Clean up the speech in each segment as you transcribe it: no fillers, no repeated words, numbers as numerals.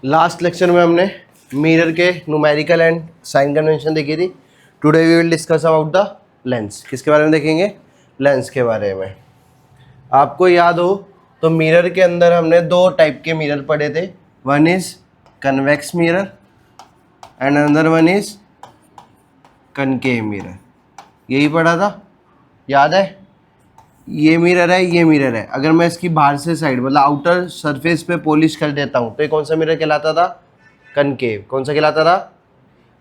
Last lecture में हमने mirror के न्यूमेरिकल एंड साइन कन्वेंशन देखी थी। Today we will discuss about the lens. किसके बारे में देखेंगे? लेंस के बारे में। आपको याद हो तो मिरर के अंदर हमने दो टाइप के मिरर पढ़े थे। One is convex mirror and another one is concave mirror. यही पढ़ा था, याद है? ये मिरर है, ये मिरर है। अगर मैं इसकी बाहर से साइड मतलब आउटर सरफेस पे पॉलिश कर देता हूँ तो ये कौन सा मिरर कहलाता था? कनकेव। कौन सा कहलाता था?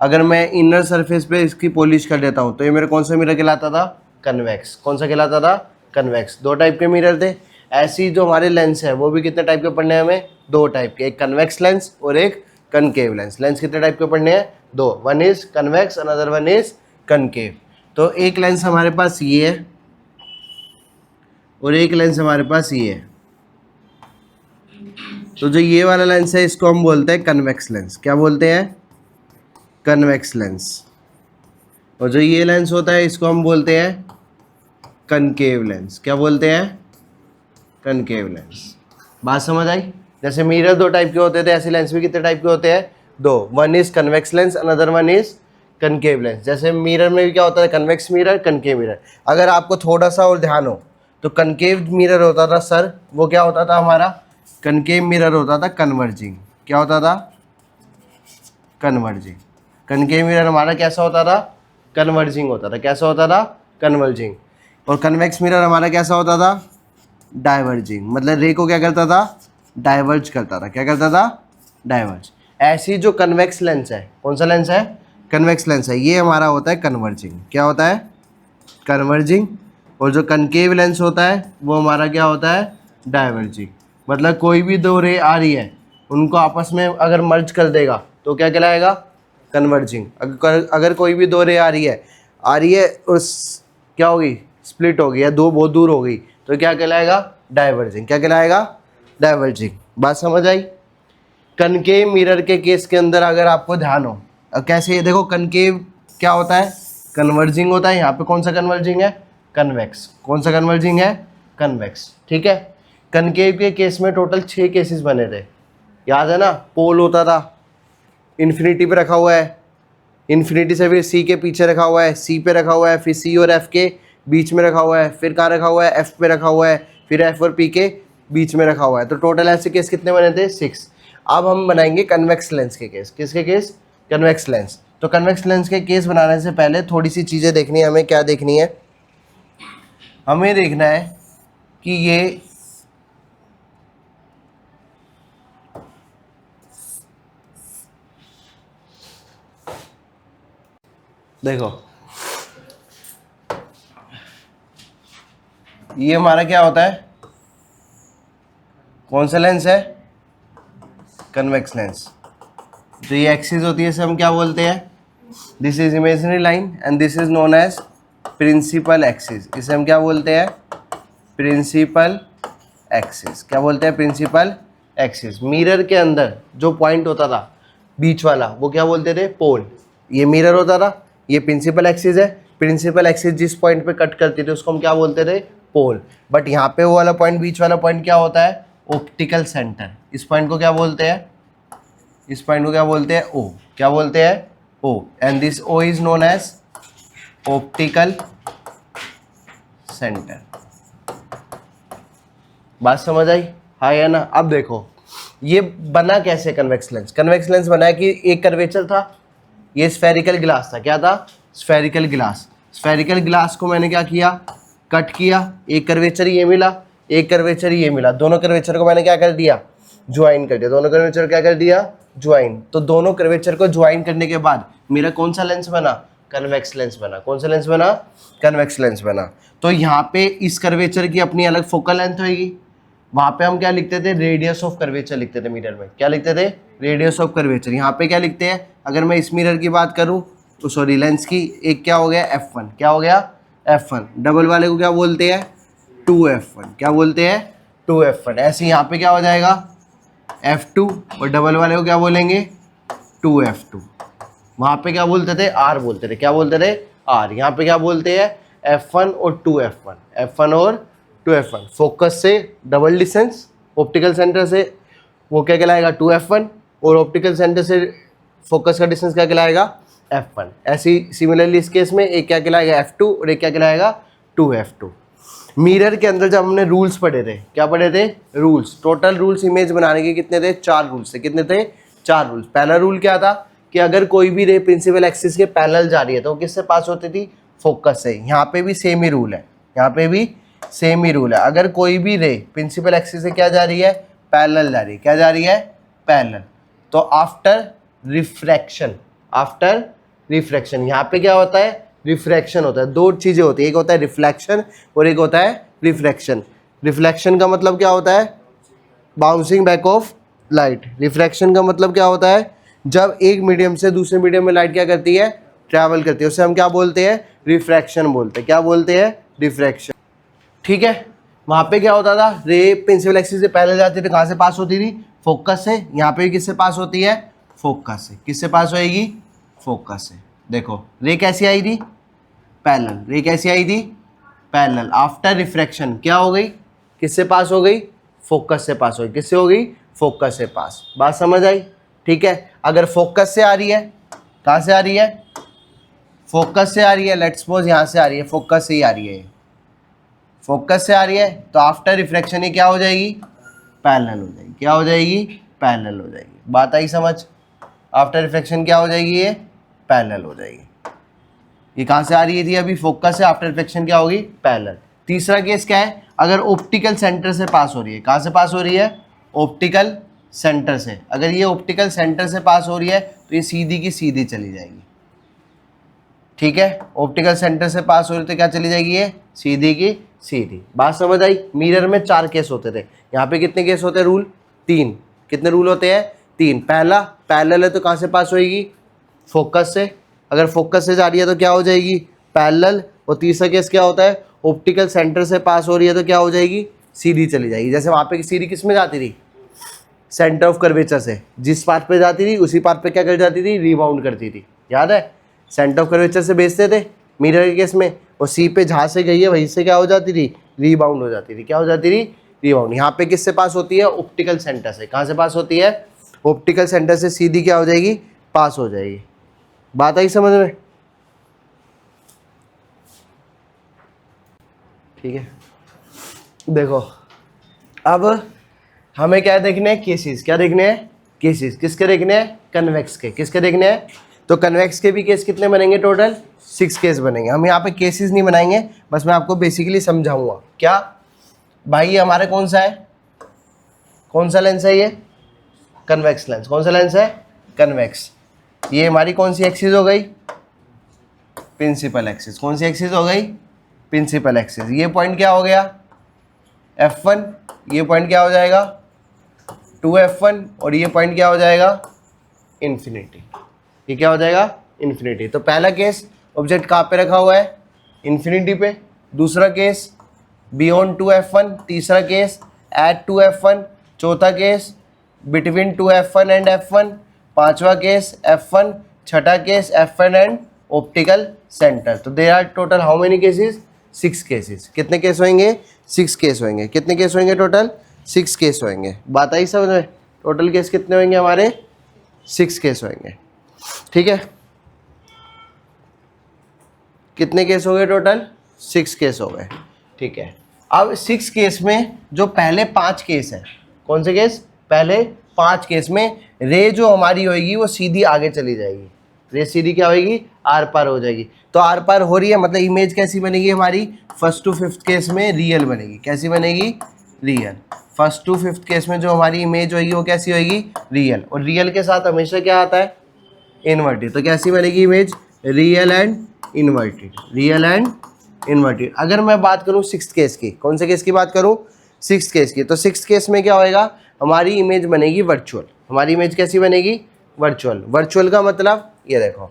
अगर मैं इनर सरफेस पे इसकी पॉलिश कर देता हूँ तो ये मेरा कौन सा मिरर कहलाता था? कन्वेक्स। कौन सा कहलाता था? कन्वेक्स। दो टाइप के मिरर थे। ऐसी जो हमारे लेंस है वो भी कितने टाइप के पढ़ने हैं हमें? दो टाइप के, एक कन्वेक्स लेंस और एक कनकेव लेंस। लेंस कितने टाइप के पढ़ने हैं? दो। One is convex, another one is concave. तो एक लेंस हमारे पास ये है और एक लेंस हमारे पास ये है। तो जो ये वाला लेंस है इसको हम बोलते हैं कन्वेक्स लेंस। क्या बोलते हैं? Convex lens. और जो ये लेंस होता है इसको हम बोलते हैं कनकेव लेंस। क्या बोलते हैं? Concave lens. बात समझ आई? जैसे मिरर दो टाइप के होते थे, ऐसे लेंस भी कितने टाइप के होते हैं? दो। One is convex lens, another one is concave lens. जैसे मिरर में भी क्या होता है? Convex mirror, concave mirror. अगर आपको थोड़ा सा और ध्यान हो तो कनकेव मिरर होता था सर, वो क्या होता था हमारा? कनकेव मिरर होता था कन्वर्जिंग। क्या होता था? कन्वर्जिंग। कनकेव मिरर हमारा कैसा होता था? कन्वर्जिंग होता था। कैसा होता था? कन्वर्जिंग। और कन्वेक्स मिरर हमारा कैसा होता था? डाइवर्जिंग। मतलब रे को क्या करता था? डाइवर्ज करता था। क्या करता था? डाइवर्ज। ऐसी जो कन्वेक्स लेंस है, कौन सा लेंस है? कन्वेक्स लेंस है, ये हमारा होता है कन्वर्जिंग। क्या होता है? कन्वर्जिंग। और जो कनकेव लेंस होता है वो हमारा क्या होता है? डाइवर्जिंग। मतलब कोई भी दो रे आ रही है उनको आपस में अगर मर्ज कर देगा तो क्या कहलाएगा? कन्वर्जिंग। अगर कोई भी दो रे आ रही है और क्या होगी? स्प्लिट होगी या दो बहुत दूर हो गई तो क्या कहलाएगा? डाइवर्जिंग। क्या कहलाएगा? डाइवर्जिंग। बात समझ आई? कनकेव मिरर के केस के अंदर अगर आपको ध्यान हो, अब कैसे देखो, कनकेव क्या होता है? कन्वर्जिंग होता है। यहाँ पे कौन सा कन्वर्जिंग है? कन्वेक्स। कौन सा कन्वर्जिंग है? कन्वेक्स। ठीक है। कनकेव के केस में टोटल 6 केसेस बने थे, याद है ना? पोल होता था, इन्फिनिटी पे रखा हुआ है, इन्फिनिटी से फिर सी के पीछे रखा हुआ है, सी पे रखा हुआ है, फिर सी और एफ के बीच में रखा हुआ है, फिर कहाँ रखा हुआ है? एफ पे रखा हुआ है, फिर एफ और पी के बीच में रखा हुआ है। तो टोटल ऐसे केस कितने बने थे? 6। अब हम बनाएंगे कन्वेक्स लेंस के केस। किसके केस? Convex lens. तो कन्वेक्स लेंस के केस बनाने से पहले थोड़ी सी चीज़ें देखनी है हमें। क्या देखनी है? हमें देखना है कि ये देखो, ये हमारा क्या होता है? कौन सा लेंस है? Convex lens. जो ये एक्सिस होती है इसे हम क्या बोलते हैं? This is imaginary line and this is known as principal axis. इसे हम क्या बोलते हैं? Principal axis. क्या बोलते हैं? Principal axis. मिरर के अंदर जो पॉइंट होता था बीच वाला वो क्या बोलते थे? पोल। ये मिरर होता था, ये प्रिंसिपल एक्सिस है। प्रिंसिपल एक्सिस जिस पॉइंट पे कट करती थी उसको हम क्या बोलते थे? पोल। बट यहाँ पे वो वाला पॉइंट, बीच वाला पॉइंट क्या होता है? Optical centre. इस पॉइंट को क्या बोलते हैं? इस पॉइंट को क्या बोलते हैं? ओ। क्या बोलते हैं? O. And this O is known as optical centre. बात समझ आई? हाँ या ना? अब देखो ये बना कैसे कन्वेक्स लेंस। कन्वेक्स लेंस बना है कि एक कर्वेचर था, ये स्फेरिकल ग्लास था। क्या था? Spherical glass. स्फेरिकल ग्लास को मैंने क्या किया? कट किया। एक कर्वेचर ये मिला, एक कर्वेचर ये मिला। दोनों कर्वेचर को मैंने क्या कर दिया? ज्वाइन कर दिया। दोनों कर्वेचर क्या कर दिया? ज्वाइन। तो दोनों कर्वेचर को ज्वाइन करने के बाद मेरा कौन सा लेंस बना? कन्वेक्स लेंस बना। कौन सा लेंस बना? कन्वेक्स लेंस बना। तो यहाँ पे इस कर्वेचर की अपनी अलग फोकल लेंथ होगी। वहाँ पे हम क्या लिखते थे? रेडियस ऑफ कर्वेचर लिखते थे मिरर में। क्या लिखते थे? Radius of curvature. यहाँ पे क्या लिखते हैं? अगर मैं इस मिरर की बात करूँ तो सॉरी लेंस की, एक क्या हो गया? F1। क्या हो गया? F1। डबल वाले को क्या बोलते हैं? 2F1। क्या बोलते हैं? 2F1। ऐसे यहाँ पे क्या हो जाएगा? F2। और डबल वाले को क्या बोलेंगे? 2F2। वहाँ पे क्या बोलते थे? R बोलते थे। क्या बोलते थे? R। यहाँ पे क्या बोलते हैं? F1 और 2F1। F1 और 2F1। फोकस से डबल डिस्टेंस, ऑप्टिकल सेंटर से वो क्या कहलाएगा? 2F1। और ऑप्टिकल सेंटर से फोकस का डिस्टेंस क्या कहलाएगा, f1। ऐसी सिमिलरली इस केस में एक क्या कहलाएगा f2 और एक क्या कहलाएगा 2f2। मिरर के अंदर जब हमने रूल्स पढ़े थे, क्या पढ़े थे, रूल्स, टोटल रूल्स इमेज बनाने के कितने थे, 4 रूल्स थे। कितने थे, 4 रूल्स। पहला रूल क्या था कि अगर कोई भी रे प्रिंसिपल एक्सिस के पैरेलल जा रही है तो किससे पास होती थी, फोकस से। यहाँ पे भी सेम ही रूल है, यहाँ पे भी सेम ही रूल है। अगर कोई भी रे प्रिंसिपल एक्सिस से क्या जा रही है, पैरेलल जा रही है, क्या जा रही है, पैरेलल, तो आफ्टर रिफ्रैक्शन, आफ्टर रिफ्रैक्शन यहाँ पे क्या होता है, रिफ्रैक्शन होता है। दो चीज़ें होती है, एक होता है रिफ्लेक्शन और एक होता है रिफ्रैक्शन। रिफ्लेक्शन का मतलब क्या होता है, bouncing back of light. Refraction का मतलब क्या होता है, जब एक मीडियम से दूसरे मीडियम में लाइट क्या करती है, ट्रैवल करती है, उसे हम क्या बोलते हैं, रिफ्रैक्शन बोलते हैं। क्या बोलते हैं, रिफ्रैक्शन। ठीक है, वहाँ पे क्या होता था, रे प्रिंसिपल एक्सिस से पहले जाती थी, कहाँ से पास होती थी, फोकस से। यहाँ पे किससे पास होती है, फोकस से। किससे पास होएगी, फोकस से। देखो रे कैसी आई थी, पैरेलल। रे कैसी आई थी, पैरेलल। आफ्टर रिफ्रैक्शन क्या हो गई, किससे पास हो गई, फोकस से पास हो गई। किससे हो गई, फोकस से पास। बात समझ आई। ठीक है, अगर फोकस से आ रही है, कहाँ से आ रही है, फोकस से आ रही है, लेट्स सपोज यहाँ से आ रही है, फोकस से ही आ रही है, फोकस से आ रही है, तो आफ्टर रिफ्रैक्शन ये क्या हो जाएगी, पैरेलल हो जाएगी। क्या हो जाएगी, पैरेलल हो जाएगी। बात आई समझ। आफ्टर रिफ्रैक्शन क्या हो जाएगी, ये पैरेलल हो जाएगी। ये कहाँ से आ रही थी, अभी फोकस से, आफ्टर रिफ्लेक्शन क्या होगी, पैरेलल। तीसरा केस क्या है, अगर ऑप्टिकल सेंटर से पास हो रही है, कहाँ से पास हो रही है, ऑप्टिकल सेंटर से। अगर ये ऑप्टिकल सेंटर से पास हो रही है तो ये सीधी की सीधी चली जाएगी। ठीक है, ऑप्टिकल सेंटर से पास हो रही है तो क्या चली जाएगी, ये सीधी की सीधी। बात समझ आई। मिरर में 4 केस होते थे, यहाँ पे कितने केस होते हैं, रूल 3। कितने रूल होते हैं, 3। पहला, पैरेलल है तो कहाँ से पास होएगी, फोकस से। अगर फोकस से जा रही है तो क्या हो जाएगी, पैरेलल। और तीसरा केस क्या होता है, ऑप्टिकल सेंटर से पास हो रही है तो क्या हो जाएगी, सीधी चली जाएगी। जैसे वहाँ पे सीधी किस में जाती थी, सेंटर ऑफ कर्वेचर से। जिस पार्ट पे जाती थी उसी पार्ट पे क्या कर जाती थी, रिबाउंड करती थी। याद है, सेंटर ऑफ कर्वेचर से भेजते थे मिरर के केस में, और सी पे जहाँ से गई है वहीं से क्या हो जाती थी, रीबाउंड हो जाती थी। क्या हो जाती थी, रीबाउंड। यहाँ पे किससे पास होती है, ऑप्टिकल सेंटर से। कहाँ से पास होती है, ऑप्टिकल सेंटर से सीधी क्या हो जाएगी, पास हो जाएगी। बात आई समझ में। ठीक है, देखो अब हमें क्या देखने हैं, केसेस। क्या देखने हैं, केसेस। किसके देखने हैं, कन्वेक्स के। किसके देखने हैं, तो कन्वेक्स के भी केस कितने बनेंगे, टोटल 6 केस बनेंगे। हम यहाँ पे केसेस नहीं बनाएंगे, बस मैं आपको बेसिकली समझाऊंगा। क्या भाई, ये हमारे कौन सा है, कौन सा लेंस है, ये कन्वेक्स लेंस। कौन सा लेंस है, कन्वेक्स। ये हमारी कौन सी एक्सिस हो गई, प्रिंसिपल एक्सिस। कौन सी एक्सिस हो गई, प्रिंसिपल एक्सिस। ये पॉइंट क्या हो गया, f1। ये पॉइंट क्या हो जाएगा, 2f1। और ये पॉइंट क्या हो जाएगा, इन्फिनिटी। ये क्या हो जाएगा, इन्फिनिटी। तो पहला केस, ऑब्जेक्ट कहाँ पे रखा हुआ है, इन्फिनिटी पे। दूसरा केस, बियॉन्ड 2f1। तीसरा केस, एट 2f1। चौथा case, between 2f1 and f1। पांचवा केस, f1। छठा case, f1 and optical centre. तो there are total how many cases, 6 cases. कितने केस होंगे, 6 केस होंगे। कितने केस होंगे, टोटल 6 केस होंगे। बात आई समझ में। टोटल केस कितने होंगे हमारे, 6 केस होंगे। ठीक है, कितने केस हो गए, टोटल 6 केस हो गए। ठीक है, अब 6 केस में जो पहले 5 केस है, कौन से केस, पहले 5 केस में रे जो हमारी होगी वो सीधी आगे चली जाएगी। रे सीधी क्या होगी, आर पार हो जाएगी। तो आर पार हो रही है मतलब इमेज कैसी बनेगी हमारी, फर्स्ट टू फिफ्थ केस में रियल बनेगी। कैसी बनेगी, real. First to fifth case में जो हमारी इमेज होगी वो कैसी होगी, रियल। और रियल के साथ हमेशा क्या आता है, इन्वर्टेड। तो कैसी बनेगी image, real and inverted. Real and inverted. अगर मैं बात करूं 6th केस की, कौन से केस की बात करूं, 6th केस की, तो 6th केस में क्या होएगा, हमारी इमेज बनेगी वर्चुअल। हमारी इमेज कैसी बनेगी, वर्चुअल। वर्चुअल का मतलब ये देखो,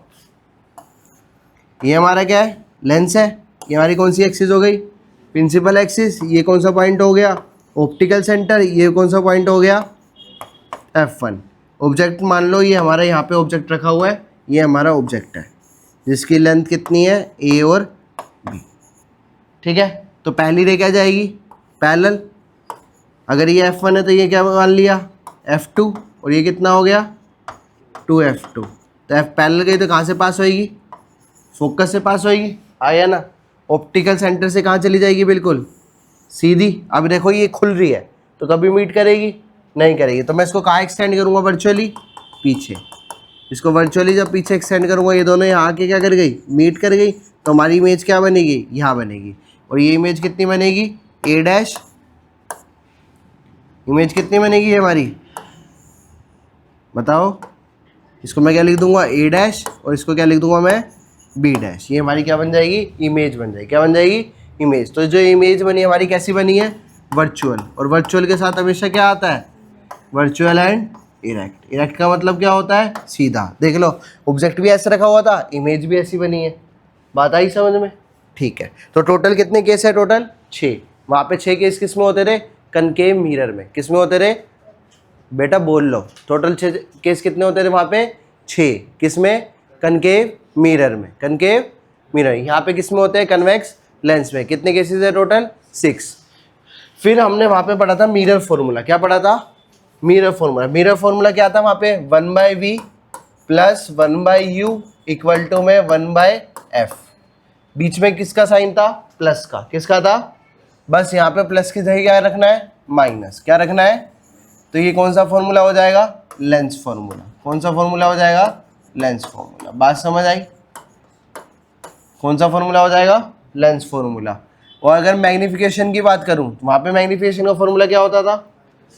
ये हमारा क्या है, लेंस है। ये हमारी कौन सी एक्सिस हो गई, प्रिंसिपल एक्सिस। ये कौन सा पॉइंट हो गया, ऑप्टिकल सेंटर। ये कौन सा पॉइंट हो गया, f1। ऑब्जेक्ट मान लो ये हमारा यहाँ पे ऑब्जेक्ट रखा हुआ है, ये हमारा ऑब्जेक्ट है जिसकी लेंथ कितनी है, a और b। ठीक है, तो पहली रे क्या जाएगी, पैरेलल। अगर ये f1 है तो ये क्या मान लिया, f2। और ये कितना हो गया, F2 F2, तो F पैरेलल गई तो कहाँ से पास होएगी? फोकस से पास होएगी, आया ना। ऑप्टिकल सेंटर से कहाँ चली जाएगी? बिल्कुल सीधी। अब देखो ये खुल रही है तो कभी मीट करेगी? नहीं करेगी। तो मैं इसको कहाँ एक्सटेंड करूँगा? वर्चुअली पीछे। इसको वर्चुअली जब पीछे एक्सटेंड करूँगा, ये दोनों यहाँ आके क्या कर गई? मीट कर गई। तो हमारी इमेज क्या बनेगी? यहाँ बनेगी। और ये इमेज कितनी बनेगी? ए डैश। इमेज कितनी बनेगी हमारी? बताओ। इसको मैं क्या लिख दूंगा? A dash. और इसको क्या लिख दूंगा मैं? B dash. ये हमारी क्या बन जाएगी? इमेज बन जाएगी। क्या बन जाएगी? इमेज। तो जो इमेज बनी हमारी कैसी बनी है? वर्चुअल। और वर्चुअल के साथ हमेशा क्या आता है? Virtual and erect. इरेक्ट का मतलब क्या होता है? सीधा। देख लो, ऑब्जेक्ट भी ऐसे रखा हुआ था, इमेज भी ऐसी बनी है। बात आई समझ में? ठीक है। तो टोटल कितने केस है? टोटल 6। वहाँ पे 6 केस किस में होते थे? कनकेव मिरर में। किस में होते थे? बेटा बोल लो। टोटल 6 केस कितने होते थे वहाँ पे? 6। किस में? कनकेव मिरर में। Concave mirror. यहाँ पे किस में होते हैं? कन्वेक्स लेंस में। कितने केसेस है? टोटल 6। फिर हमने वहाँ पे पढ़ा था मिरर फॉर्मूला। क्या पढ़ा था? Mirror formula. मिरर फॉर्मूला क्या था वहाँ पे? 1/v plus 1/u equal to में 1/f। बीच में किसका साइन था? प्लस का। किसका था? बस यहाँ पे प्लस की जगह क्या रखना है? माइनस। क्या रखना है? तो ये कौन सा फॉर्मूला हो जाएगा? Lens formula. कौन सा फॉर्मूला हो जाएगा? Lens formula. बात समझ आई? कौन सा फॉर्मूला हो जाएगा? Lens formula. और अगर मैग्नीफिकेशन की बात करूं तो वहाँ पे मैग्नीफिकेशन का फॉर्मूला क्या होता था?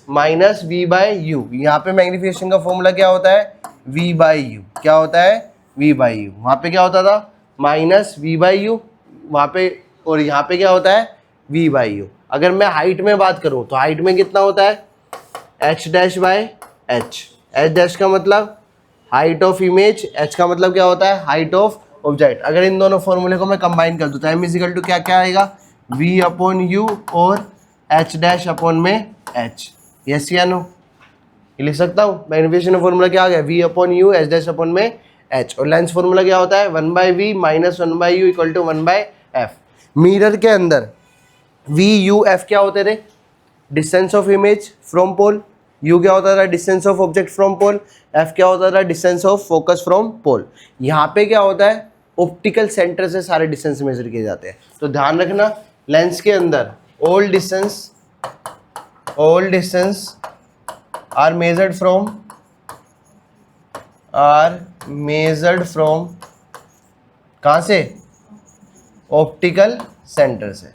-v/u। यहाँ पे मैग्नीफिकेशन का फॉर्मूला क्या होता है? v/u। क्या होता है? v/u। वहाँ पे क्या होता था? -v/u वहाँ पे, और यहाँ पे क्या होता है? v/u। अगर मैं हाइट में बात करूँ तो हाइट में कितना होता है? h'/h। h' का मतलब हाइट ऑफ इमेज, h का मतलब क्या होता है? Height of object. अगर इन दोनों फॉर्मूले को मैं कंबाइन कर दूँ तो m इजिकल टू क्या क्या आएगा? v/u और h' में h। यस या नो? ये लिख सकता हूँ। मैग्नीफिकेशन का फॉर्मूला क्या आ गया? v/u h' में h। और लेंस फॉर्मूला क्या होता है? 1/v minus 1/u equal to 1/f। Mirror के अंदर v/u/f क्या होते थे? Distance of image from pole. u क्या होता था? Distance of object from pole. f क्या होता था? Distance of focus from pole. यहाँ पे क्या होता है? ऑप्टिकल सेंटर से सारे डिस्टेंस मेजर किए जाते हैं। तो ध्यान रखना, लेंस के अंदर all distance are measured from कहाँ से? ऑप्टिकल सेंटर से।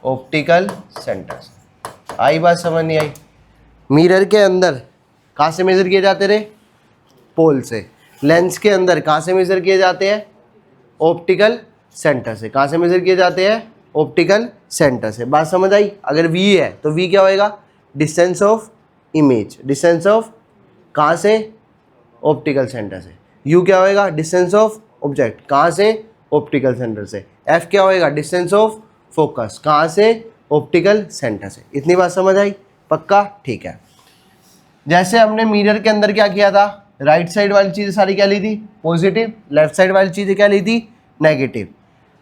ऑप्टिकल सेंटर से। आई बात समझ नहीं आई? मिरर के अंदर कहाँ से मेजर किए जाते थे? पोल से। लेंस के अंदर कहाँ से मेजर किए जाते हैं? ऑप्टिकल सेंटर से। कहाँ से मेजर किए जाते हैं? ऑप्टिकल सेंटर से। बात समझ आई? अगर v है तो v क्या होएगा? Distance of image. Distance of कहाँ से? ऑप्टिकल सेंटर से। u क्या होएगा? Distance of object. कहाँ से? ऑप्टिकल सेंटर से। f क्या होएगा? Distance of focus. कहाँ से? ऑप्टिकल सेंटर से। इतनी बात समझ आई? पक्का? ठीक है। जैसे हमने मिरर के अंदर क्या किया था? राइट साइड वाली चीज़ें सारी क्या ली थी? पॉजिटिव। लेफ्ट साइड वाली चीज़ें क्या ली थी? नेगेटिव।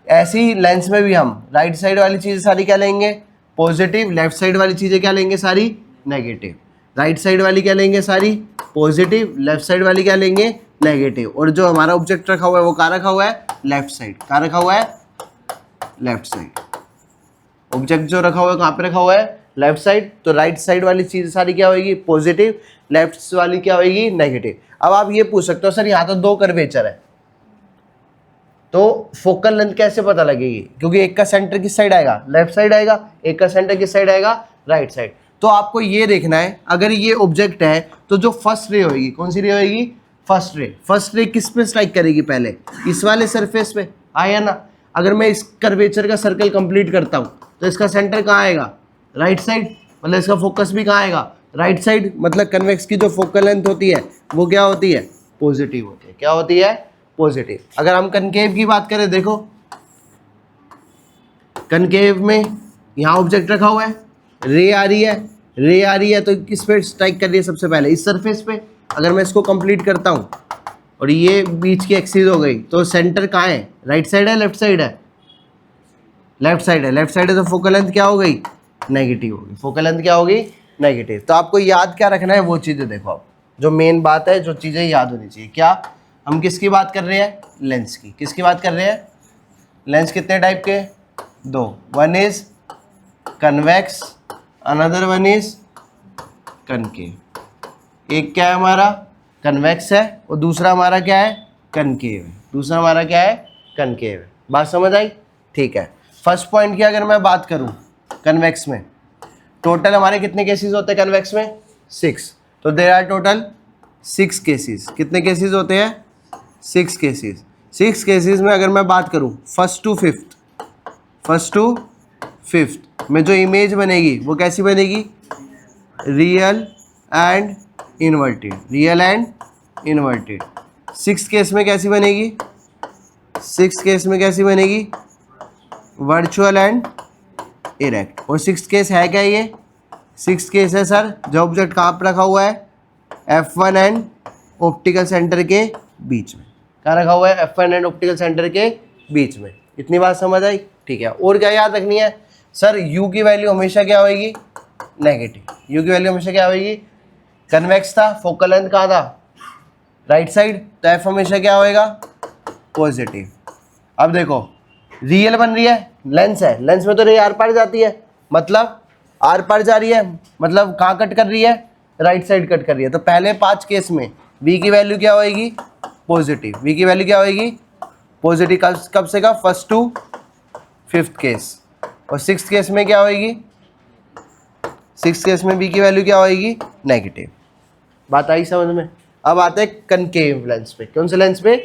ऐसे ही लेंस में भी हम राइट साइड वाली चीज़ें सारी क्या लेंगे? पॉजिटिव। लेफ्ट साइड वाली चीज़ें क्या लेंगे? सारी नेगेटिव। राइट साइड वाली क्या लेंगे? सारी पॉजिटिव। लेफ्ट साइड वाली क्या लेंगे? नेगेटिव। और जो हमारा ऑब्जेक्ट रखा हुआ है वो कहाँ रखा हुआ है? Left side. कहाँ रखा हुआ है? Left side. ऑब्जेक्ट जो रखा हुआ है कहाँ पे रखा हुआ है? Left side. तो राइट साइड वाली चीज़ सारी क्या होगी? पॉजिटिव। लेफ्ट वाली क्या होगी? नेगेटिव। अब आप ये पूछ सकते हो सर यहाँ तो 2 कर्वेचर है, तो फोकल लेंथ कैसे पता लगेगी? क्योंकि एक का सेंटर किस साइड आएगा? लेफ्ट साइड आएगा। एक का सेंटर किस साइड आएगा? Right side. तो आपको ये देखना है, अगर ये ऑब्जेक्ट है तो जो फर्स्ट रे होगी, कौन सी रे होगी? First ray. फर्स्ट रे किस पे स्ट्राइक करेगी? पहले इस वाले सरफेस पे, आया ना? अगर मैं इस कर्वेचर का सर्कल कंप्लीट करता हूँ तो इसका सेंटर कहाँ आएगा? Right side. मतलब इसका फोकस भी कहाँ आएगा? Right side. मतलब कन्वेक्स की जो फोकल लेंथ होती है वो क्या होती है? पॉजिटिव होती है। क्या होती है? पॉजिटिव। अगर हम कनकेव की बात करें, देखो कनकेव में यहाँ ऑब्जेक्ट रखा हुआ है, रे आ रही है तो किस पे स्ट्राइक कर रही है? सबसे पहले इस सरफेस पे। अगर मैं इसको कंप्लीट करता हूँ और ये बीच की एक्सिस हो गई तो सेंटर कहाँ है? राइट साइड है? लेफ्ट साइड है? लेफ्ट साइड है। लेफ्ट साइड है तो फोकल लेंथ क्या हो गई? नेगेटिव होगी। फोकल लेंथ क्या होगी? नेगेटिव। तो आपको याद क्या रखना है वो चीज़ें देखो। आप जो मेन बात है, जो चीज़ें याद होनी चाहिए, क्या हम किसकी बात कर रहे हैं? लेंस की। किसकी बात कर रहे हैं? लेंस कितने टाइप के? दो। One is convex, another one is concave. एक क्या है हमारा? कन्वेक्स है, और दूसरा हमारा क्या है? कनकेव है। दूसरा हमारा क्या है? कनकेव है। बात समझ आई? ठीक है। फर्स्ट पॉइंट की अगर मैं बात करूं, कन्वेक्स में टोटल हमारे कितने केसेस होते हैं कन्वेक्स में? 6। तो देयर आर टोटल 6 केसेस। कितने केसेस होते हैं? 6 केसेस। 6 केसेस में अगर मैं बात करूं फर्स्ट टू फिफ्थ में जो इमेज बनेगी वो कैसी बनेगी? Real and inverted. Real and inverted. 6th case में कैसी बनेगी? 6th केस में कैसी बनेगी? Virtual and erect. और 6th केस है क्या ये? 6th केस है सर, जो ऑब्जेक्ट कहाँ पर रखा हुआ है? F1 एंड ऑप्टिकल सेंटर के बीच में। कहाँ रखा हुआ है? F1 एंड ऑप्टिकल सेंटर के बीच में। इतनी बात समझ आई? ठीक है। और क्या याद रखनी है सर? U की वैल्यू हमेशा क्या होगी? नेगेटिव। U की वैल्यू हमेशा क्या होगी? कन्वेक्स था, फोकल लेंथ कहाँ था? राइट साइड, तो F हमेशा क्या होएगा? पॉजिटिव। अब देखो रियल बन रही है, लेंस है, लेंस में तो रे आर पार जाती है, मतलब आर पार जा रही है, मतलब कहाँ कट कर रही है? राइट साइड कट कर रही है। तो पहले 5 केस में V की वैल्यू क्या होएगी? पॉजिटिव। V की वैल्यू क्या होएगी? पॉजिटिव। कब से का? First to fifth case. और 6th केस में क्या होएगी? 6th केस में V की वैल्यू क्या होएगी? नेगेटिव। बात आई समझ में? अब आते हैं कनकेव लेंस पे। कौन से लेंस पे?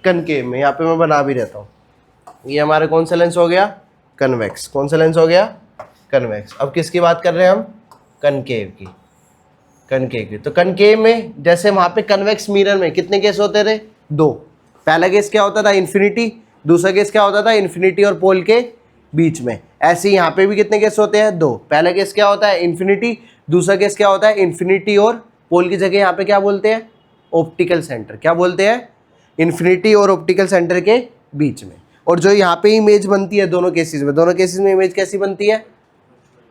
कनकेव में। यहाँ पे मैं बना भी रहता हूँ। ये हमारा कौन सा लेंस हो गया? कन्वेक्स। कौन सा लेंस हो गया? कन्वेक्स। अब किसकी बात कर रहे हैं हम? कनकेव की। कनकेव की। तो कनकेव में जैसे वहाँ पे कन्वेक्स मिरर में कितने केस होते थे? 2। पहला केस क्या होता था? इन्फिनिटी। दूसरा केस क्या होता था? इन्फिनिटी और पोल के बीच में। ऐसे ही यहाँ पे भी कितने केस होते हैं? 2। पहला केस क्या होता है? इन्फिनिटी। दूसरा केस क्या होता है? इन्फिनिटी और पोल की जगह यहाँ पे क्या बोलते हैं? Optical centre. क्या बोलते हैं? इन्फिनिटी और ऑप्टिकल सेंटर के बीच में। और जो यहाँ पे इमेज बनती है दोनों केसेस में इमेज कैसी बनती है?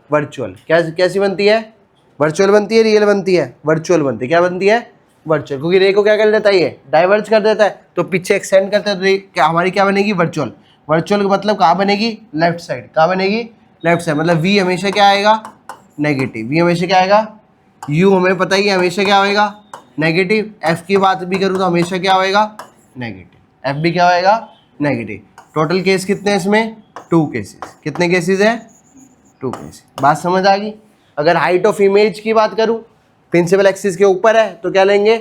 वर्चुअल। कैसी बनती है? वर्चुअल बनती है, रियल बनती है? वर्चुअल बनती है। क्या बनती है? वर्चुअल। क्योंकि रे को क्या कर देता है? ये डाइवर्ज कर देता है, तो पीछे एक्सटेंड करता है, रे हमारी क्या बनेगी? वर्चुअल। वर्चुअल का मतलब कहाँ बनेगी? Left side. कहाँ बनेगी? Left side. मतलब V हमेशा क्या आएगा? नेगेटिव। V हमेशा क्या आएगा? U हमें पता ही है हमेशा क्या होएगा? नेगेटिव। F की बात भी करूँ तो हमेशा क्या होएगा? नेगेटिव। F भी क्या होएगा? नेगेटिव। टोटल केस कितने हैं इसमें? 2 केसेस। कितने केसेस हैं? 2 केसेस। बात समझ आ गई? अगर हाइट ऑफ इमेज की बात करूं, प्रिंसिपल एक्सिस के ऊपर है तो क्या लेंगे?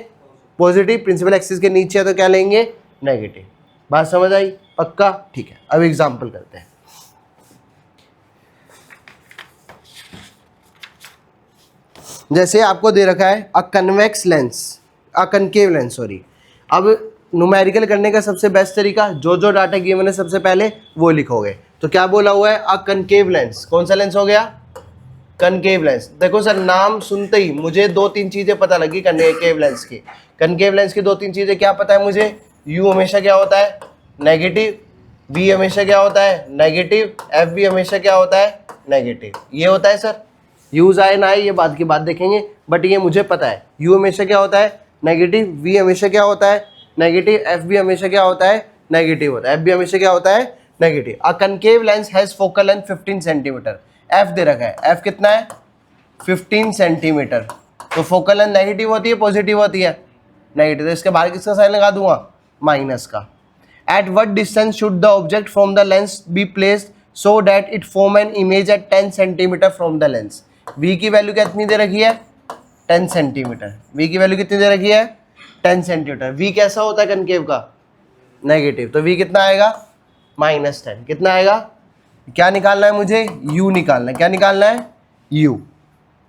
पॉजिटिव। प्रिंसिपल एक्सिस के नीचे है तो क्या लेंगे? नेगेटिव। बात समझ आई? पक्का? ठीक है। अब एग्जांपल करते हैं। जैसे आपको दे रखा है अ कन्वेक्स लेंस, अ कनकेव लेंस, सॉरी। अब न्यूमेरिकल करने का सबसे बेस्ट तरीका, जो डाटा गिवन है सबसे पहले वो लिखोगे। तो क्या बोला हुआ है? अ कनकेव लेंस। कौन सा लेंस हो गया? Concave lens. देखो सर, नाम सुनते ही मुझे 2-3 चीजें पता लगी कनकेव लेंस की। कनकेव लेंस की 2-3 चीजें क्या पता है मुझे? U हमेशा क्या होता है? नेगेटिव। V हमेशा क्या होता है? नेगेटिव। F भी हमेशा क्या होता है? नेगेटिव। ये होता है सर। यूज आए ना आए ये बात की बात देखेंगे, बट ये मुझे पता है। U हमेशा क्या होता है? नेगेटिव। V हमेशा क्या होता है? नेगेटिव। F भी हमेशा क्या होता है? नेगेटिव होता है। F भी हमेशा क्या होता है? Negative. A concave lens has focal length 15 centimetre. F दे रखा है। F कितना है? 15 सेंटीमीटर। तो फोकल लेंथ नेगेटिव होती है, पॉजिटिव होती है? नेगेटिव। तो इसके बाहर किसका साइन लगा दूंगा? माइनस का। At what distance should the object from the lens be placed so that it form an image at 10 centimetre from the lens? V की वैल्यू कितनी दे रखी है? 10 सेंटीमीटर। V की वैल्यू कितनी दे रखी है? 10 सेंटीमीटर। V कैसा होता है कनकेव का? नेगेटिव। तो V कितना आएगा? -10। कितना आएगा? क्या निकालना है मुझे? U निकालना है। क्या निकालना है? U।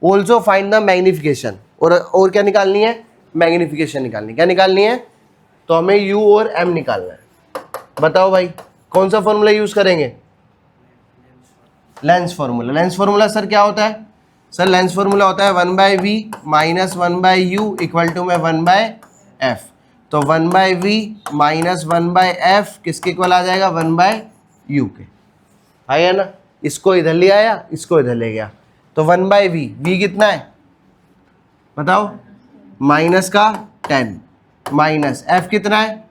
Also find the magnification. और क्या निकालनी है? मैग्निफिकेशन निकालनी। क्या निकालनी है? तो हमें U और M निकालना है। बताओ भाई, कौन सा फॉर्मूला यूज करेंगे? Lens formula. Lens formula sir क्या होता है? सर लेंस फॉर्मूला होता है 1/v minus 1/u equal to में 1/f। तो 1/v माइनस 1/f किसके इक्वल आ जाएगा? 1/u के। आया ना? इसको इधर ले आया, इसको इधर ले गया, तो 1/v। v कितना है बताओ? माइनस का 10 माइनस एफ कितना है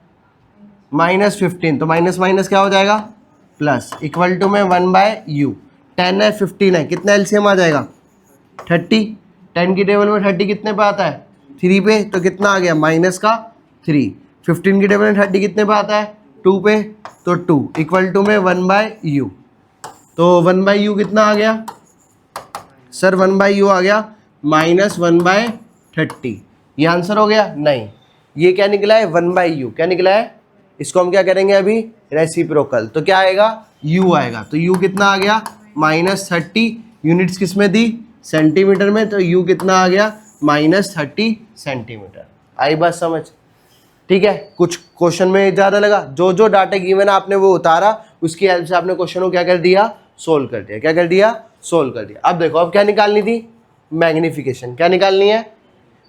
-15, तो माइनस माइनस क्या हो जाएगा प्लस, इक्वल टू में 1/u। 10 है 15 है, कितना एलसीएम आ जाएगा 30। 10 की टेबल में 30 कितने पे आता है 3 पे, तो कितना आ गया माइनस का 3। 15 की टेबल में 30 कितने पे आता है 2 पे, तो 2 इक्वल टू में 1/u। तो 1/u कितना आ गया सर 1/u आ गया -1/30। ये आंसर हो गया नहीं, ये क्या निकला है 1/u। क्या निकला है, इसको हम क्या करेंगे अभी रेसिप्रोकल, तो क्या आएगा u आएगा। तो u कितना आ गया -30, यूनिट्स किस में दी सेंटीमीटर में, तो u कितना आ गया -30 सेंटीमीटर। आई बात समझ, ठीक है। कुछ क्वेश्चन में ज़्यादा लगा, जो जो डाटा गिवन आपने वो उतारा, उसकी हेल्प से आपने क्वेश्चन को क्या कर दिया सोल्व कर दिया। क्या कर दिया सोल्व कर दिया। अब देखो अब क्या निकालनी थी मैग्निफिकेशन। क्या निकालनी है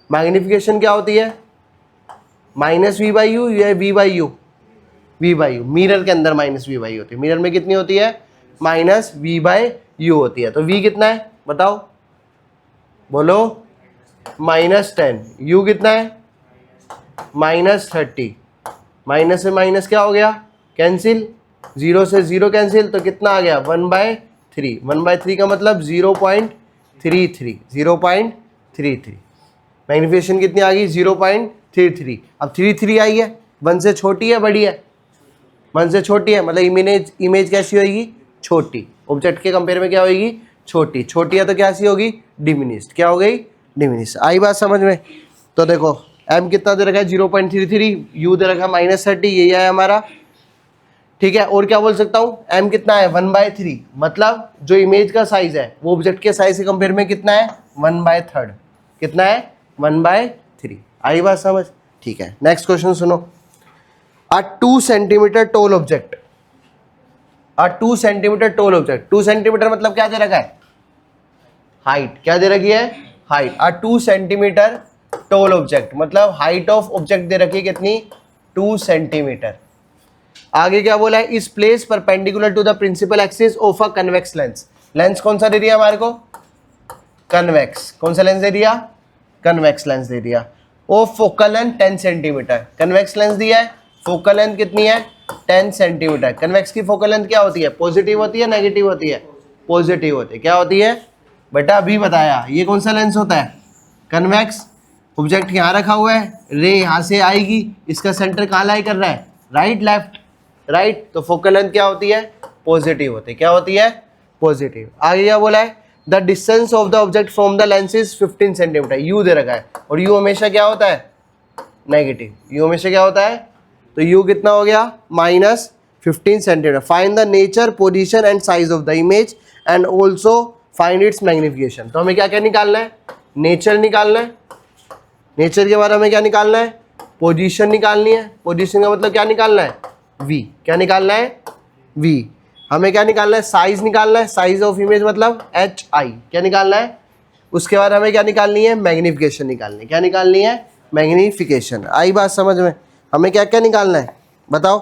मैग्निफिकेशन, क्या होती है -v/u या v/u, v/u। मिरर के अंदर -v/u होती है, मिरर में कितनी होती है -v/u होती है। तो v कितना है बताओ, बोलो -10, u कितना है -30, माइनस से माइनस क्या हो गया कैंसिल, 0 से 0 कैंसिल, तो कितना आ गया 1/3। 1/3 का मतलब 0.33, 0.33। मैग्निफिकेशन कितनी आ गई 0.33। अब 33 आई है, 1 से छोटी है बड़ी है, 1 से छोटी है, मतलब इमेज कैसी होगी छोटी, ऑब्जेक्ट के कंपेयर में क्या होगी छोटी, छोटी है तो कैसी होगी डिमिनिश्ड, क्या हो गई डिमिनिश्ड। आई बात समझ में। तो देखो m कितना दे रखा है 0.33, u दे रखा है -30, यही है हमारा, ठीक है। और क्या बोल सकता हूँ m कितना है 1/3, मतलब जो इमेज का साइज है वो ऑब्जेक्ट के साइज से कंपेयर में कितना है 1/3, कितना है 1/3। आई बात समझ, ठीक है। नेक्स्ट क्वेश्चन सुनो, अ 2 सेंटीमीटर टोल ऑब्जेक्ट, अ 2 सेंटीमीटर टोल ऑब्जेक्ट, 2 सेंटीमीटर मतलब क्या दे रखा है हाइट, क्या दे रखी है हाइट। अ 2 सेंटीमीटर टोल ऑब्जेक्ट मतलब हाइट ऑफ ऑब्जेक्ट दे रखी है कितनी 2 सेंटीमीटर। आगे क्या बोला है, इस place perpendicular to the principal axis of a convex lens. Lens कौन सा दे दिया हमारे को कन्वेक्स, कौन सा लेंस दे दिया कन्वेक्स लेंस दे दिया। Of focal length 10 centimetre, convex lens दिया है, फोकल लेंथ कितनी है 10 सेंटीमीटर। कन्वेक्स की फोकल लेंथ क्या होती है पॉजिटिव होती है नेगेटिव होती है पॉजिटिव होती है, क्या होती है बेटा अभी बताया। ये कौन सा लेंस होता है कन्वेक्स, ऑब्जेक्ट यहाँ रखा हुआ है, रे यहाँ से आएगी, इसका सेंटर कहाँ लाई कर रहा है राइट लेफ्ट राइट, तो फोकल लेंथ क्या होती है पॉजिटिव होती है, क्या होती है पॉजिटिव। आगे क्या बोला है, the distance of the object from the lens is 15 centimetre, you they रखा है, और यू हमेशा क्या होता है नेगेटिव, यू हमेशा क्या होता है, तो यू कितना हो गया -15 centimetre. Find the nature position and size of the image and also find its magnification. तो हमें क्या क्या निकालना है नेचर निकालना है, नेचर के बारे में क्या निकालना है पोजीशन निकालनी है, पोजीशन का मतलब क्या निकालना है v, क्या निकालना है v। हमें क्या निकालना है साइज निकालना है, साइज ऑफ इमेज मतलब hi, क्या निकालना है। उसके बाद हमें क्या निकालनी है मैग्निफिकेशन निकालनी है, क्या निकालनी है मैग्निफिकेशन। आई बात समझ में, हमें क्या क्या निकालना है बताओ।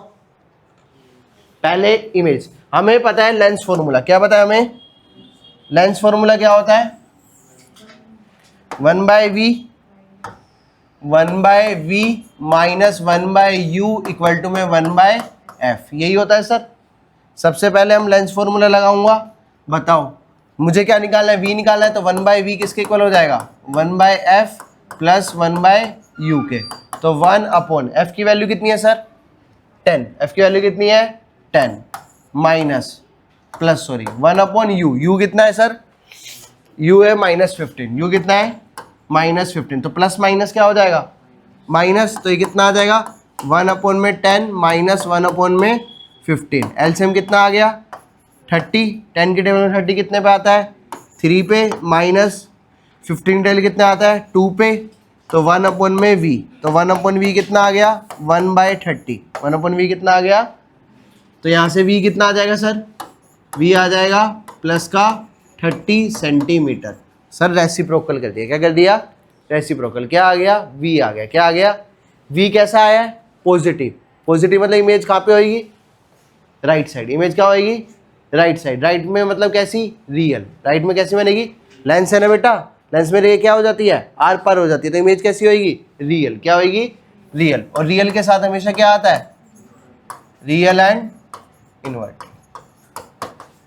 पहले इमेज, हमें पता है लेंस फॉर्मूला, क्या पता है हमें लेंस फॉर्मूला क्या होता है 1/v minus 1/u equal to में 1/f, यही होता है सर। सबसे पहले हम लेंस फॉर्मूला लगाऊंगा, बताओ मुझे क्या निकालना है v निकालना है, तो 1/v किसके इक्वल हो जाएगा 1/f प्लस 1/u के, तो 1/f की वैल्यू कितनी है सर 10, f की वैल्यू कितनी है 10 माइनस प्लस 1/u, u कितना है सर u है -15, u कितना है -15, तो प्लस माइनस क्या हो जाएगा माइनस, तो ये कितना आ जाएगा 1/10 माइनस 1/15। एलसीएम कितना आ गया 30, 10 की टेबल में 30 कितने पे आता है 3 पे, माइनस 15 टेबल कितने आता है 2 पे, तो 1/v, तो 1/v कितना आ गया 1/30, 1/v कितना आ गया, तो यहाँ से v कितना आ जाएगा सर v आ जाएगा प्लस का 30 सेंटीमीटर। सर रेसिप्रोकल कर दिया, क्या कर दिया रेसिप्रोकल, क्या आ गया v आ गया, क्या आ गया v कैसा आया है पॉजिटिव, पॉजिटिव मतलब इमेज कहाँ पे होगी राइट साइड, इमेज क्या होगी राइट साइड, राइट में मतलब कैसी रियल, राइट में कैसी बनेगी लेंस है ना बेटा, लेंस में रे क्या हो जाती है, आर पार हो जाती है, तो इमेज कैसी होगी, रियल। क्या होगी, रियल। और रियल के साथ हमेशा क्या आता है, रियल एंड इन्वर्टेड।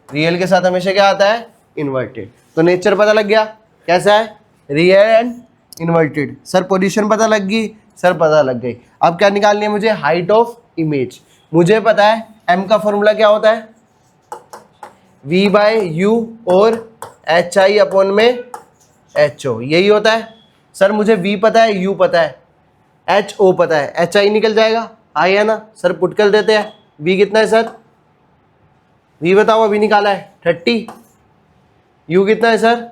रियल के साथ हमेशा क्या आता है, इन्वर्टेड। तो नेचर पता लग गया कैसा है, real and inverted. Sir position पता लग गई, सर पता लग गई। अब क्या निकालनी है मुझे, हाइट ऑफ इमेज। मुझे पता है एम का फॉर्मूला क्या होता है, v बाय यू और एच आई अपॉन में एच ओ, यही होता है। सर मुझे v पता है, u पता है, एच ओ पता है, एच आई निकल जाएगा, आया ना सर, पुट कर देते हैं। v कितना है सर, v बताओ, अभी निकाला है 30। u कितना है sir,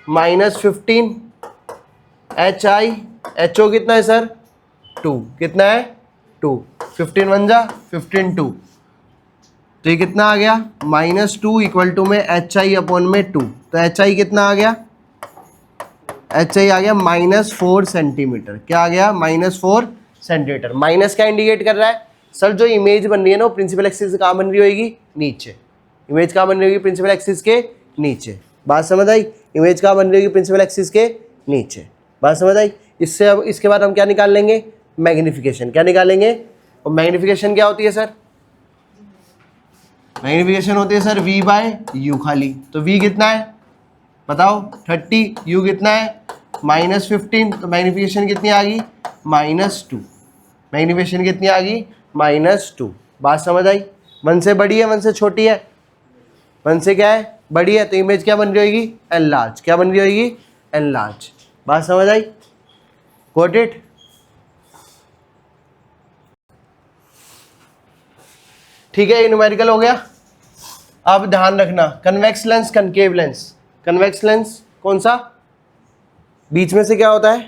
-15। H I, H O कितना है सर, 2। कितना है, 2। 15 वन जा 15 2, तो ये कितना आ गया, -2 इक्वल टू में एच आई अपॉन में 2। तो एच आई कितना आ गया, एच आई आ गया -4 सेंटीमीटर। क्या आ गया, -4 सेंटीमीटर। माइनस क्या इंडिकेट कर रहा है, सर जो इमेज बन रही है ना वो प्रिंसिपल एक्सिस से कहाँ बन रही होगी, नीचे। इमेज कहाँ बन रही होगी, प्रिंसिपल एक्सिस के नीचे। बात समझ आई, इमेज कहाँ बन रही होगी, प्रिंसिपल एक्सिस के नीचे। बात समझ आई। इससे अब इसके बाद हम क्या निकाल लेंगे, मैग्निफिकेशन। क्या निकालेंगे, और मैग्निफिकेशन क्या होती है सर, मैग्निफिकेशन होती है सर v बाय यू खाली। तो v कितना है बताओ 30, u कितना है -15, तो मैग्निफिकेशन कितनी आ गई, -2। मैग्निफिकेशन कितनी आ गई, -2। बात समझ आई। 1 से बड़ी है, 1 से छोटी है, 1 से क्या है, बड़ी है, तो इमेज क्या बन रही होगी, एनलार्ज। क्या बन रही होगी, एनलार्ज। बात समझ आई, गॉट इट। ठीक है, ये न्यूमेरिकल हो गया। अब ध्यान रखना, convex lens, concave lens. Convex lens कौन सा, बीच में से क्या होता है,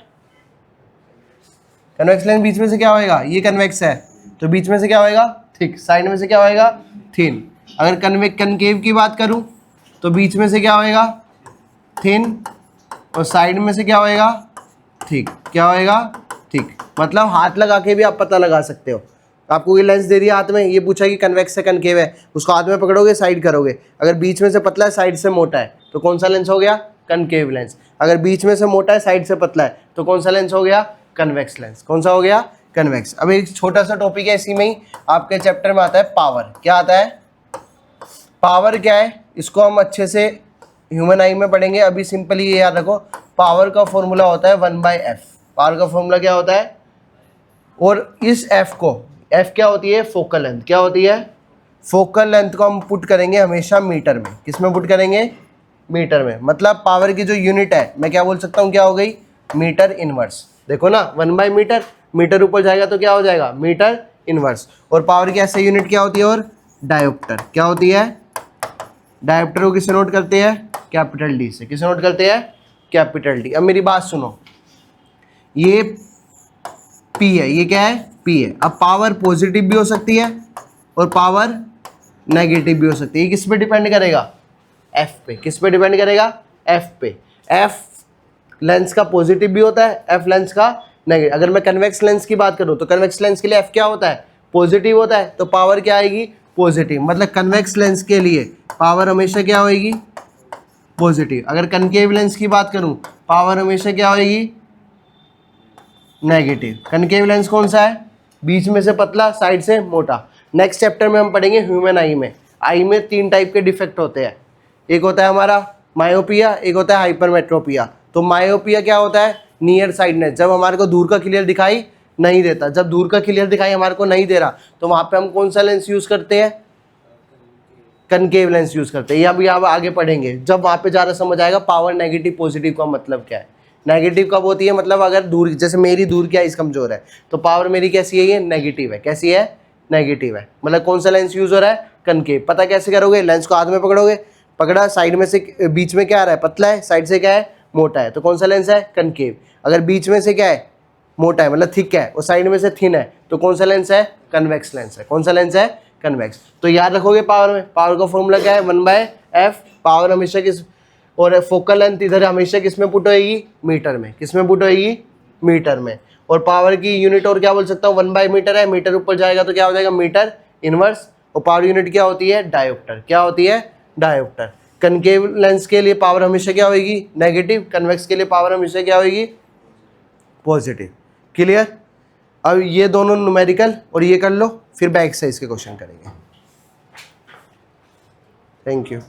कन्वेक्स लेंस बीच में से क्या होएगा, ये कन्वेक्स है तो बीच में से क्या होएगा, थिक। साइड में से क्या होएगा, थिन। अगर कनकेव की बात करूं तो बीच में से क्या होएगा, थिन, और साइड में से क्या होएगा, थिक। क्या होएगा, थिक। मतलब हाथ लगा के भी आप पता लगा सकते हो। आपको ये लेंस दे दिया हाथ में, ये पूछा कि कन्वेक्स है कनकेव है, उसको हाथ में पकड़ोगे, साइड करोगे। अगर बीच में से पतला है, साइड से मोटा है, तो कौन सा लेंस हो गया, कनकेव लेंस। अगर बीच में से मोटा है, साइड से पतला है, तो कौन सा लेंस हो गया, कन्वेक्स लेंस। कौन सा हो गया, कन्वेक्स। अब एक छोटा सा टॉपिक है, इसी में ही आपके चैप्टर में आता है पावर। क्या आता है, पावर क्या है, इसको हम अच्छे से ह्यूमन आई में पढ़ेंगे। अभी सिंपली ये याद रखो, पावर का फॉर्मूला होता है 1/f। पावर का फॉर्मूला क्या होता है, और इस f को, f क्या होती है, फोकल लेंथ। क्या होती है, फोकल लेंथ को हम पुट करेंगे हमेशा मीटर में। किस में पुट करेंगे, मीटर में। मतलब पावर की जो यूनिट है, मैं क्या बोल सकता हूँ, क्या हो गई, मीटर इनवर्स। देखो ना, 1/मीटर, मीटर ऊपर जाएगा तो क्या हो जाएगा, मीटर इनवर्स। और पावर की ऐसे यूनिट क्या होती है, और डायोप्टर। क्या होती है, डायोप्टर को किससे नोट करते हैं, कैपिटल डी से। किससे नोट करते हैं, कैपिटल डी। अब मेरी बात सुनो, ये P है, ये क्या है, P है। अब पावर पॉजिटिव भी हो सकती है और पावर नेगेटिव भी हो सकती है। ये किस पे डिपेंड करेगा, F पे। किस पे डिपेंड करेगा, F पे। F लेंस का पॉजिटिव भी होता है, F लेंस का नेगेटिव। अगर मैं कन्वेक्स लेंस की बात करूं तो कन्वेक्स लेंस के लिए F क्या होता है, पॉजिटिव होता है, तो पावर क्या आएगी, पॉजिटिव। मतलब कन्वेक्स लेंस के लिए पावर हमेशा क्या होएगी, पॉजिटिव। अगर कनकेव लेंस की बात करूं, पावर हमेशा क्या होएगी, नेगेटिव। कनकेव लेंस कौन सा है, बीच में से पतला, साइड से मोटा। नेक्स्ट चैप्टर में हम पढ़ेंगे ह्यूमन आई में। आई में 3 टाइप के डिफेक्ट होते हैं। एक होता है हमारा मायोपिया, एक होता है हाइपरमेट्रोपिया। तो मायोपिया क्या होता है, नियर साइडनेस, जब हमारे को दूर का क्लियर दिखाई नहीं देता। जब दूर का क्लियर दिखाई हमारे को नहीं दे रहा, तो वहाँ पे हम कौन सा लेंस यूज़ करते हैं, कनकेव लेंस यूज़ करते हैं। या भी आप आगे पढ़ेंगे, जब वहाँ पे ज़्यादा समझ आएगा पावर नेगेटिव पॉजिटिव का मतलब क्या है। नेगेटिव कब होती है, मतलब अगर दूर, जैसे मेरी दूर की आइज कमजोर है, तो पावर मेरी कैसी है, ये नेगेटिव है। कैसी है, नेगेटिव है। मतलब कौन सा लेंस यूज़ हो रहा है, कनकेव। पता कैसे करोगे, लेंस को हाथ में पकड़ोगे, पकड़ा, साइड में से, बीच में क्या आ रहा है, पतला है, साइड से क्या है, मोटा है, तो कौन सा लेंस है, कनकेव। अगर बीच में से क्या है, मोटा है, मतलब थिक है, और साइड में से थिन है, तो कौन सा लेंस है, कन्वेक्स लेंस है। कौन सा लेंस है, कन्वेक्स। तो याद रखोगे पावर में, पावर का फॉर्मूला क्या है, 1/f। पावर हमेशा किस, और फोकल लेंथ इधर हमेशा किस में पुट होएगी, मीटर में। किस में पुट होएगी, मीटर में। और पावर की यूनिट और क्या बोल सकता हूँ, 1/मीटर है। मीटर ऊपर जाएगा तो क्या हो जाएगा, मीटर इनवर्स। और पावर यूनिट क्या होती है, डायोप्टर। क्या होती है, डायोप्टर। कनकेव लेंस के लिए पावर हमेशा क्या होगी, नेगेटिव, कन्वेक्स के लिए पावर हमेशा क्या होगी, पॉजिटिव। क्लियर। अब ये दोनों न्यूमेरिकल और ये कर लो, फिर बैक एक्सरसाइज के क्वेश्चन करेंगे। Thank you.